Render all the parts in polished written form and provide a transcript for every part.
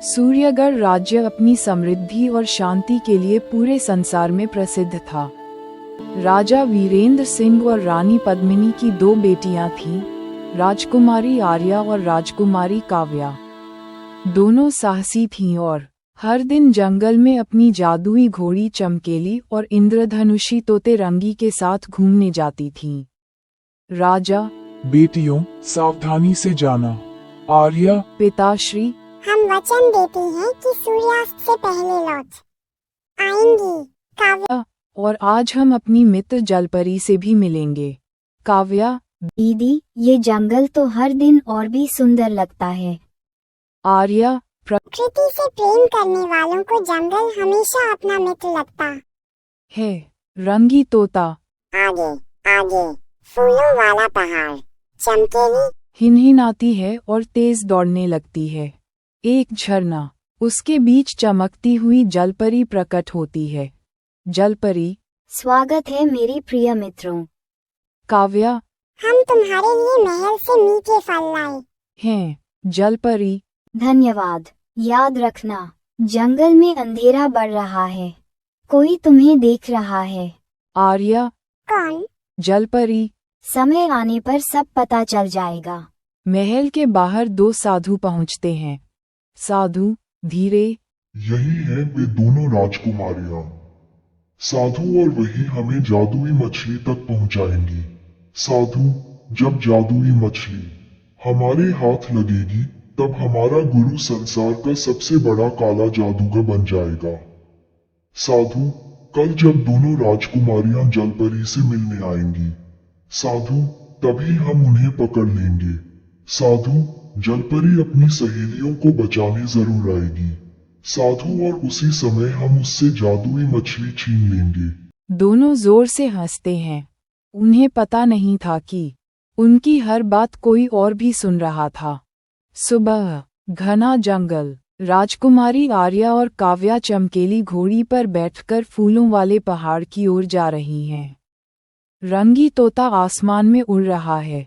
सूर्यगढ़ राज्य अपनी समृद्धि और शांति के लिए पूरे संसार में प्रसिद्ध था। राजा वीरेंद्र सिंह और रानी पद्मिनी की दो बेटियां थीं, राजकुमारी आर्या और राजकुमारी काव्या। दोनों साहसी थीं और हर दिन जंगल में अपनी जादुई घोड़ी चमकेली और इंद्रधनुषी तोते रंगी के साथ घूमने जाती थीं। राजा, बेटियों, सावधानी से जाना। आर्या, पिताश्री, हम वचन देते हैं कि सूर्यास्त से पहले लौट आएंगी। काव्या, और आज हम अपनी मित्र जलपरी से भी मिलेंगे। काव्या, दीदी, ये जंगल तो हर दिन और भी सुंदर लगता है। आर्या, प्रकृति से प्रेम करने वालों को जंगल हमेशा अपना मित्र लगता है। रंगी तोता, आगे आगे फूलों वाला पहाड़, चमकेली हिनहिनाती है और तेज दौड़ने लगती है। एक झरना, उसके बीच चमकती हुई जलपरी प्रकट होती है। जलपरी, स्वागत है मेरी प्रिय मित्रों। काव्या, हम तुम्हारे लिए महल से मीठे फल लाए हैं। जलपरी, धन्यवाद। याद रखना, जंगल में अंधेरा बढ़ रहा है, कोई तुम्हें देख रहा है। आर्या, कौन? जलपरी, समय आने पर सब पता चल जाएगा। महल के बाहर दो साधु पहुंचते हैं। साधु, धीरे, यही है वे दोनों राजकुमारियां। साधु और वही हमें जादुई मछली तक पहुंचाएंगी। साधु, जब जादुई मछली हमारे हाथ लगेगी तब हमारा गुरु संसार का सबसे बड़ा काला जादूगर बन जाएगा। साधु, कल जब दोनों राजकुमारियां जलपरी से मिलने आएंगी, साधु, तभी हम उन्हें पकड़ लेंगे। साधु, जलपरी अपनी सहेलियों को बचाने जरूर आएगी। साधु, और उसी समय हम उससे जादुई मछली छीन लेंगे। दोनों जोर से हंसते हैं। उन्हें पता नहीं था कि उनकी हर बात कोई और भी सुन रहा था। सुबह, घना जंगल। राजकुमारी आर्या और काव्या चमकेली घोड़ी पर बैठकर फूलों वाले पहाड़ की ओर जा रही हैं। रंगी तोता आसमान में उड़ रहा है।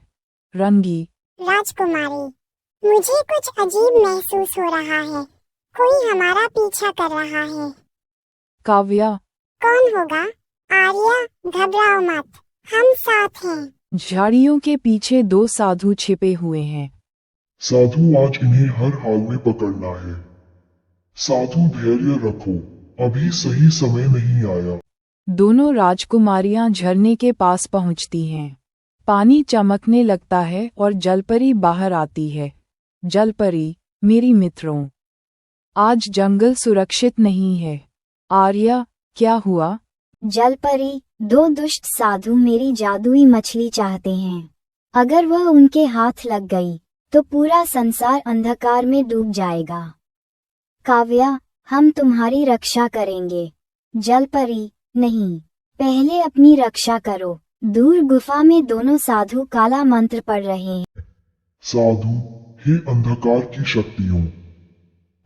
रंगी, राजकुमारी, मुझे कुछ अजीब महसूस हो रहा है, कोई हमारा पीछा कर रहा है। काव्या, कौन होगा? आर्या, घबराओ मत, हम साथ हैं। झाड़ियों के पीछे दो साधु छिपे हुए हैं। साधु, आज इन्हें हर हाल में पकड़ना है। साधु, धैर्य रखो, अभी सही समय नहीं आया। दोनों राजकुमारियां झरने के पास पहुंचती हैं। पानी चमकने लगता है और जलपरी बाहर आती है। जलपरी, मेरी मित्रों, आज जंगल सुरक्षित नहीं है। आर्या, क्या हुआ? जलपरी, दो दुष्ट साधु मेरी जादुई मछली चाहते हैं। अगर वह उनके हाथ लग गई तो पूरा संसार अंधकार में डूब जाएगा। काव्या, हम तुम्हारी रक्षा करेंगे। जलपरी, नहीं, पहले अपनी रक्षा करो। दूर गुफा में दोनों साधु काला मंत्र पढ़ रहे हैं। साधु, हे अंधकार की शक्तियों,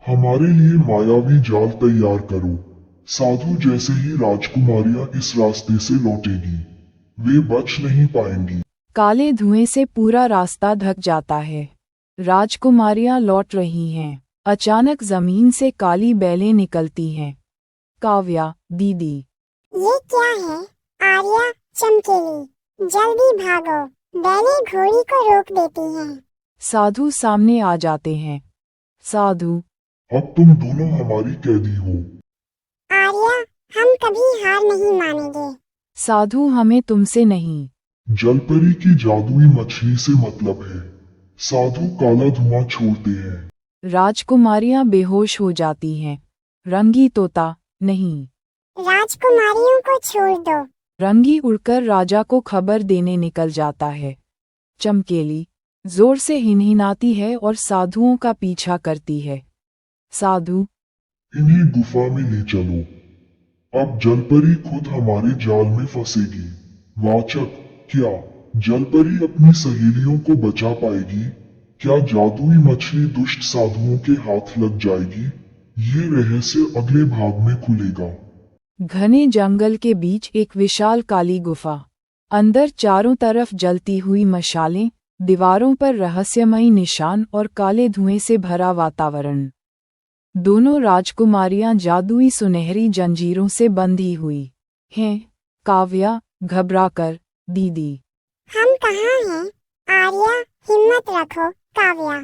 हमारे लिए मायावी जाल तैयार करो। साधु, जैसे ही राजकुमारियां इस रास्ते से लौटेगी, वे बच नहीं पाएंगी। काले धुएं से पूरा रास्ता ढक जाता है। राजकुमारियां लौट रही हैं। अचानक जमीन से काली बैलें निकलती हैं। काव्या, दीदी, ये क्या है? आर्या, चमकेली, जल्दी भागो, बैलें घोड़ी को रोक देती हैं। साधु सामने आ जाते हैं। साधु, अब तुम दोनों हमारी कैदी हो। आर्या, हम कभी हार नहीं मानेंगे। साधु, हमें तुमसे नहीं, जलपरी की जादुई मछली से मतलब है। साधु काला धुआं छोड़ते हैं। राजकुमारियां बेहोश हो जाती हैं। रंगी तोता, नहीं। राजकुमारियों को छोड़ दो। रंगी उड़कर राजा को खबर देने निकल जाता है। चमकेली जोर से हिनहिनाती है और साधुओं का पीछा करती है। साधु, इन्हें गुफा में ले चलो। अब जलपरी खुद हमारे जाल में फंसेगी। वाचक, क्या जलपरी अपनी सहेलियों को बचा पाएगी? क्या जादुई मछली दुष्ट साधुओं के हाथ लग जाएगी? ये रहस्य अगले भाग में खुलेगा। घने जंगल के बीच एक विशाल काली गुफा। अंदर चारों तरफ जलती हुई मशालें, दीवारों पर रहस्यमयी निशान और काले धुएं से भरा वातावरण। दोनों राजकुमारियां जादुई सुनहरी जंजीरों से बंधी हुई हैं। काव्या घबराकर, दीदी हम कहाँ हैं? आर्या, हिम्मत रखो काव्या,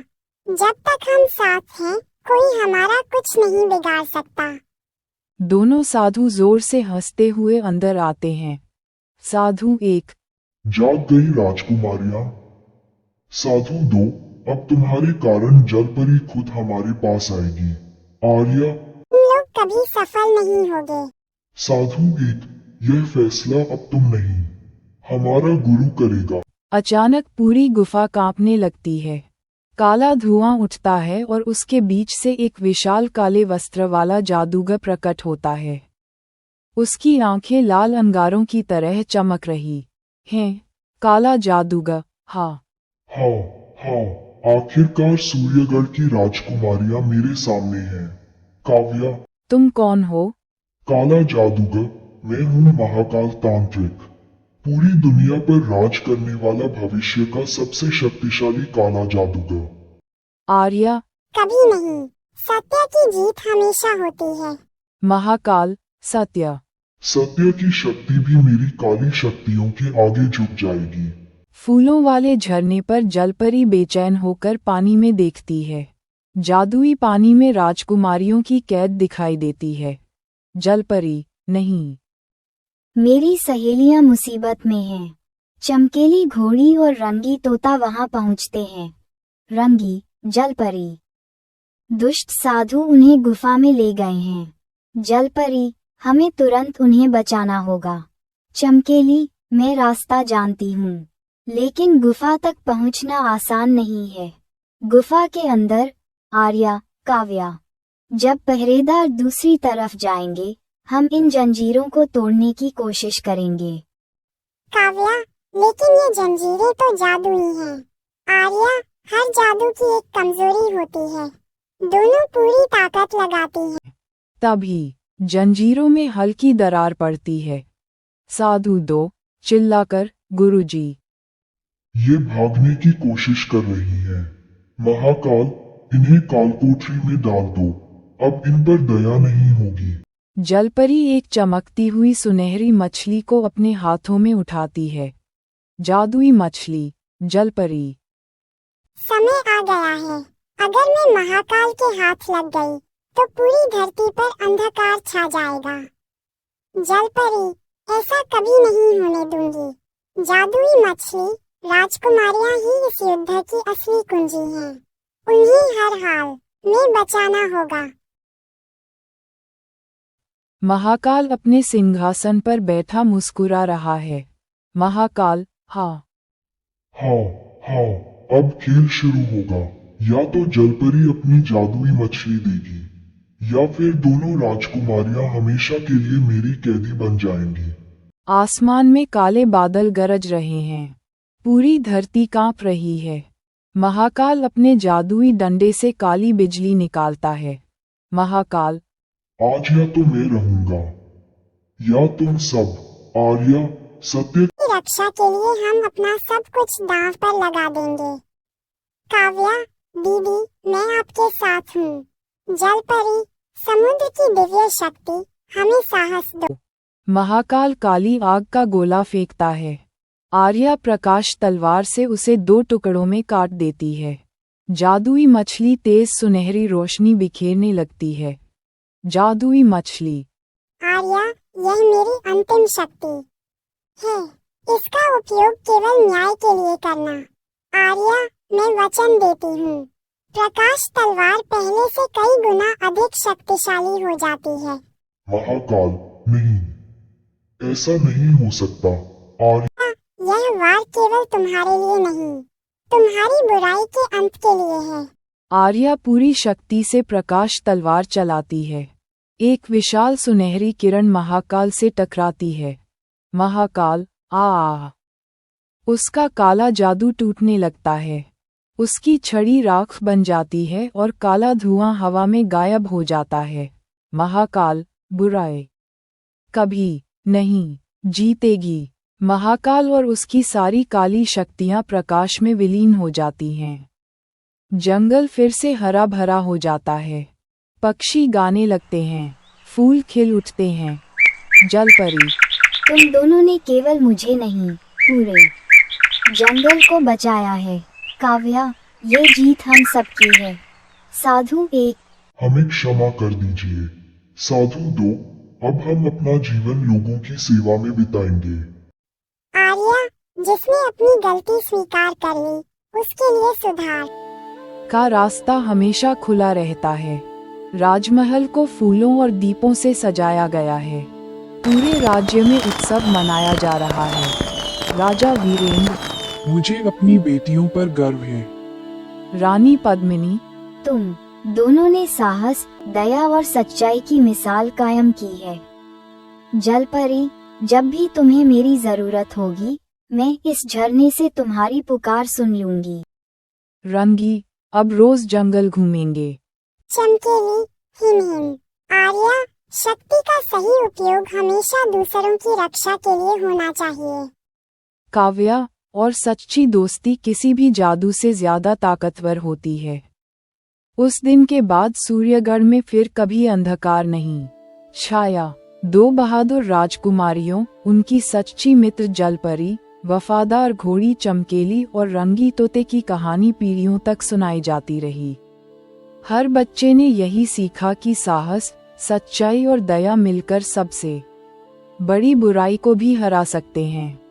जब तक हम साथ हैं कोई हमारा कुछ नहीं बिगाड़ सकता। दोनों साधु जोर से हंसते हुए अंदर आते हैं। साधु एक, जाग गई राजकुमारियां। साधु 2, अब तुम्हारे कारण जलपरी खुद हमारे पास आएगी। आर्या। तुम लोग कभी सफल नहीं होगे। साधु 1, यह फैसला अब तुम नहीं, हमारा गुरु करेगा। अचानक पूरी गुफा कांपने लगती है। काला धुआं उठता है और उसके बीच से एक विशाल काले वस्त्र वाला जादूगर प्रकट होता है। उसकी आंखें लाल अंगारों की तरह चमक रही हैं। काला जादूगर, हाँ हाँ, आखिरकार सूर्यगढ़ की राजकुमारियां मेरे सामने हैं। काव्या। तुम कौन हो? काला जादूगर, मैं हूँ महाकाल तांत्रिक, पूरी दुनिया पर राज करने वाला भविष्य का सबसे शक्तिशाली काला जादूगर। आर्या, कभी नहीं, सत्य की जीत हमेशा होती है। महाकाल, सत्य सत्य की शक्ति भी मेरी काली शक्तियों के आगे झुक जाएगी। फूलों वाले झरने पर जलपरी बेचैन होकर पानी में देखती है। जादुई पानी में राजकुमारियों की कैद दिखाई देती है। जलपरी, नहीं। मेरी सहेलियां मुसीबत में हैं। चमकेली घोड़ी और रंगी तोता वहां पहुंचते हैं। रंगी, जलपरी। दुष्ट साधु उन्हें गुफा में ले गए हैं। जलपरी, हमें तुरंत उन्हें बचाना होगा। चमकेली, मैं रास्ता जानती हूँ, लेकिन गुफा तक पहुंचना आसान नहीं है। गुफा के अंदर, आर्या, काव्या। जब पहरेदार दूसरी तरफ जाएंगे, हम इन जंजीरों को तोड़ने की कोशिश करेंगे। काव्या, लेकिन ये जंजीरें तो जादुई हैं। आर्या, हर जादू की एक कमजोरी होती है, दोनों पूरी ताकत लगाती हैं। तभी जंजीरों में हल्की दरार पड़ती है। साधु 2 चिल्लाकर, गुरुजी। ये भागने की कोशिश कर रही है। महाकाल, इन्हें कालकोठरी में डाल दो, अब इन पर दया नहीं होगी। जलपरी एक चमकती हुई सुनहरी मछली को अपने हाथों में उठाती है। जादुई मछली, जलपरी। समय आ गया है। अगर मैं महाकाल के हाथ लग गई तो पूरी धरती पर अंधकार छा जाएगा। जलपरी, ऐसा कभी नहीं होने दूंगी। जादुई मछली, राजकुमारियां ही इस युद्ध की असली कुंजी हैं। उन्हें हर हाल में बचाना होगा। महाकाल अपने सिंहासन पर बैठा मुस्कुरा रहा है। महाकाल, हाँ, अब खेल शुरू होगा। या तो जलपरी अपनी जादुई मछली देगी, या फिर दोनों राजकुमारियां हमेशा के लिए मेरी कैदी बन जाएंगी। आसमान में काले बादल गरज रहे हैं। पूरी धरती कांप रही है। महाकाल अपने जादुई डंडे से काली बिजली निकालता है। महाकाल, आज या तो मैं रहूंगा, या तुम सब। आर्या, सत्य की रक्षा के लिए हम अपना सब कुछ दांव पर लगा देंगे। काव्या, दीदी, मैं आपके साथ हूँ। जलपरी, समुद्र की दिव्य शक्ति, हमें साहस दो। महाकाल काली आग का गोला फेंकता है। आर्या प्रकाश तलवार से उसे 2 टुकड़ों में काट देती है। जादुई मछली तेज सुनहरी रोशनी बिखेरने लगती है। जादुई मछली, आर्या, यह मेरी अंतिम शक्ति है। इसका उपयोग केवल न्याय के लिए करना। आर्या, मैं वचन देती हूँ, प्रकाश तलवार पहले से कई गुना अधिक शक्तिशाली हो जाती है। महाकाल, नहीं, ऐसा नहीं हो सकता। आर्या, यह वार केवल तुम्हारे लिए नहीं, तुम्हारी बुराई के अंत के लिए है। आर्या पूरी शक्ति से प्रकाश तलवार चलाती है। एक विशाल सुनहरी किरण महाकाल से टकराती है। महाकाल, आ, उसका काला जादू टूटने लगता है। उसकी छड़ी राख बन जाती है और काला धुआं हवा में गायब हो जाता है। महाकाल, बुराई कभी नहीं जीतेगी। महाकाल और उसकी सारी काली शक्तियां प्रकाश में विलीन हो जाती हैं। जंगल फिर से हरा भरा हो जाता है। पक्षी गाने लगते हैं, फूल खिल उठते हैं। जलपरी, तुम दोनों ने केवल मुझे नहीं, पूरे जंगल को बचाया है। काव्या, ये जीत हम सबकी है। साधु 1, हमें क्षमा कर दीजिए। साधु 2, अब हम अपना जीवन लोगों की सेवा में बिताएंगे। आर्या, जिसने अपनी गलती स्वीकार कर ली, उसके लिए सुधार का रास्ता हमेशा खुला रहता है। राजमहल को फूलों और दीपों से सजाया गया है। पूरे राज्य में उत्सव मनाया जा रहा है। राजा वीरेंद्र, मुझे अपनी बेटियों पर गर्व है। रानी पद्मिनी, तुम दोनों ने साहस, दया और सच्चाई की मिसाल कायम की है। जलपरी, जब भी तुम्हें मेरी जरूरत होगी, मैं इस झरने से तुम्हारी पुकार सुन लूंगी। रंगी, अब रोज जंगल घूमेंगे। चमकेली हिम। आर्या, शक्ति का सही उपयोग हमेशा दूसरों की रक्षा के लिए होना चाहिए। काव्या, और सच्ची दोस्ती किसी भी जादू से ज्यादा ताकतवर होती है। उस दिन के बाद सूर्यगढ़ में फिर कभी अंधकार नहीं छाया। 2 बहादुर राजकुमारियों, उनकी सच्ची मित्र जलपरी, वफादार घोड़ी चमकेली और रंगी तोते की कहानी पीढ़ियों तक सुनाई जाती रही। हर बच्चे ने यही सीखा कि साहस, सच्चाई और दया मिलकर सबसे बड़ी बुराई को भी हरा सकते हैं।